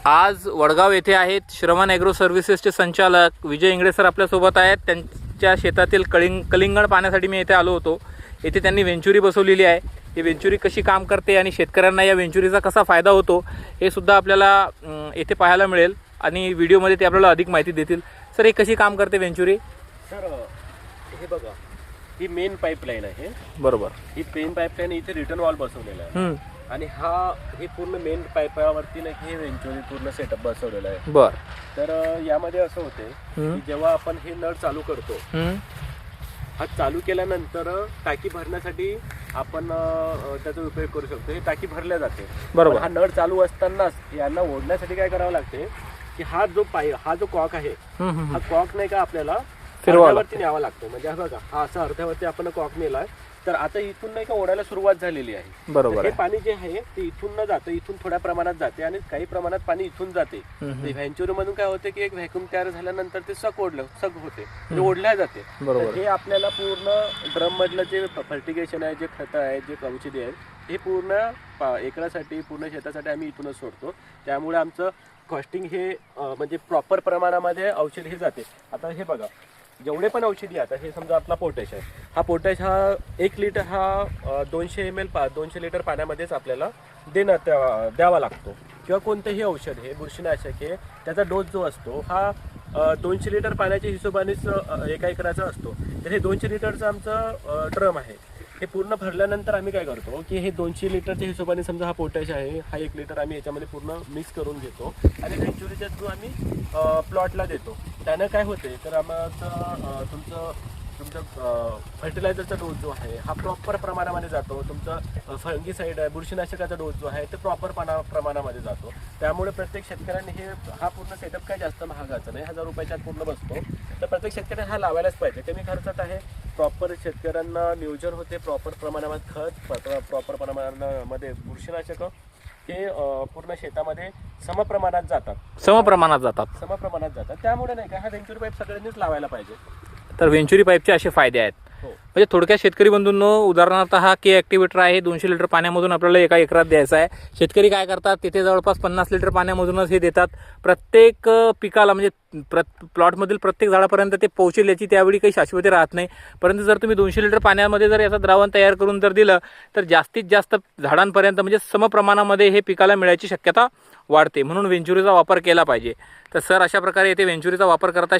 आज वडगाव येथे आहेत श्रवण ॲग्रो सर्व्हिसेसचे संचालक विजय इंगळे सर आपल्यासोबत आहेत। त्यांच्या शेतातील कलिंगड पाहण्यासाठी मी येथे आलो होतो। येथे त्यांनी वेंचुरी बसवलेली आहे। ही वेंचुरी कशी काम करते आणि शेतकऱ्यांना या वेंचुरीचा कसा फायदा होतो हे सुद्धा आपल्याला येथे पाहायला मिळेल आणि व्हिडिओमध्ये ते आपल्याला अधिक माहिती देतील। सर, हे कशी काम करते वेंचुरी? सर, हे बघा, ही मेन पाईपलाईन आहे। बरोबर, ही मेन पाईपलाईन इथे रिटर्न वॉल बसवलेला आहे आणि हे पूर्ण मेन पाईपावरती ना हे वेंचुरी पूर्ण सेटअप बसवलेला आहे। बर, तर यामध्ये असं होते की जेव्हा आपण हे नळ चालू करतो, हा चालू केल्यानंतर टाकी भरण्यासाठी आपण त्याचा उपयोग करू शकतो। ही टाकी भरल्या जाते। बरोबर। हा नळ चालू असतानाच यांना ओढण्यासाठी काय करावं लागते की हा जो कॉक आहे, हा कॉक नाही का आपल्याला फिरवावरती न्यावा लागतो। म्हणजे हा बघा, हा असा अर्ध्यावरती आपण कॉक नेलाय, तर आता इथून नाही का ओढायला सुरुवात झालेली आहे। बरोबर। हे पाणी जे आहे ते इथून न जातं, इथून थोड्या प्रमाणात जाते आणि काही प्रमाणात पाणी इथून जाते। व्हेंचुरी मधून काय होते की एक व्हॅक्यूम तयार झाल्यानंतर ते सग होते, ते ओढल्या जाते। हे आपल्याला पूर्ण ड्रम मधलं जे फर्टिगेशन आहे, जे खतं आहे, जे औषधी आहेत, हे पूर्ण एकरासाठी पूर्ण शेतासाठी आम्ही इथूनच सोडतो। त्यामुळे आमचं कॉस्टिंग हे म्हणजे प्रॉपर प्रमाणामध्ये औषध हे जाते। आता हे बघा, जेवढे पण औषधी आता हे समजा आपला पोटॅश आहे, हा पोटॅश हा 1 लिटर हा 200 ml 200 लिटर पाण्यामध्येच आपल्याला द्यावा लागतो। किंवा कोणतेही औषध हे बुरशीनाशक हे त्याचा डोस जो असतो हा 200 लिटर पाण्याच्या हिशोबानेच एका एकराचा असतो। तर हे 200 लिटरचं आमचं ड्रम आहे। हे पूर्ण भरल्यानंतर आम्ही काय करतो की हे 200 लिटरच्या हिशोबाने समजा हा पोटॅश आहे, हा 1 लिटर आम्ही याच्यामध्ये पूर्ण मिक्स करून घेतो आणि वेंचुरीच्या थ्रू आम्ही प्लॉटला देतो। त्यानं काय होते तर आमचं तुमचं फर्टिलायझरचा डोस जो आहे हा प्रॉपर प्रमाणामध्ये जातो। तुमचं फंगीसाईड आहे, बुरशीनाशकाचा डोस जो आहे ते प्रॉपर प्रमाणामध्ये जातो। त्यामुळे प्रत्येक शेतकऱ्यांनी हा पूर्ण सेटअप काय जास्त महागाचा नाही, 1000 रुपयाच्यात पूर्ण बसतो। तर प्रत्येक शेतकऱ्याने हा लावायलाच पाहिजे। कमी खर्चात आहे, प्रॉपर शेतकऱ्यांना नियोजन होते, प्रॉपर प्रमाणात खत, प्रॉपर प्रमाणामध्ये बुरशीनाशक हे पूर्ण शेतामध्ये समप्रमाणात जातात। त्यामुळे नाही का हा वेंचुरी पाईप सगळ्यांनीच लावायला पाहिजे। तर वेंचुरी पाईपचे असे फायदे आहेत। म्हणजे थोडक्यात शेतकरी बंधूंनो, उदाहरणार्थ हा के ॲक्टिवेटर आहे, 200 लिटर पाण्यामधून आपल्याला एका एकरात द्यायचा आहे। शेतकरी काय करतात, तिथे जवळपास 50 लिटर पाण्यामधूनच हे देतात। प्रत्येक पिकाला म्हणजे प्लॉटमधील प्रत्येक झाडापर्यंत ते पोहोचेल याची त्यावेळी काही शाश्वती राहत नाही। परंतु जर तुम्ही 200 लिटर पाण्यामध्ये जर याचं द्रावण तयार करून जर दिलं तर जास्तीत जास्त झाडांपर्यंत म्हणजे समप्रमाणामध्ये हे पिकाला मिळायची शक्यता वाढते। म्हणून वेंचुरीचा वापर केला पाहिजे। तर सर, अशा प्रकारे येथे वेंचुरीचा वापर करता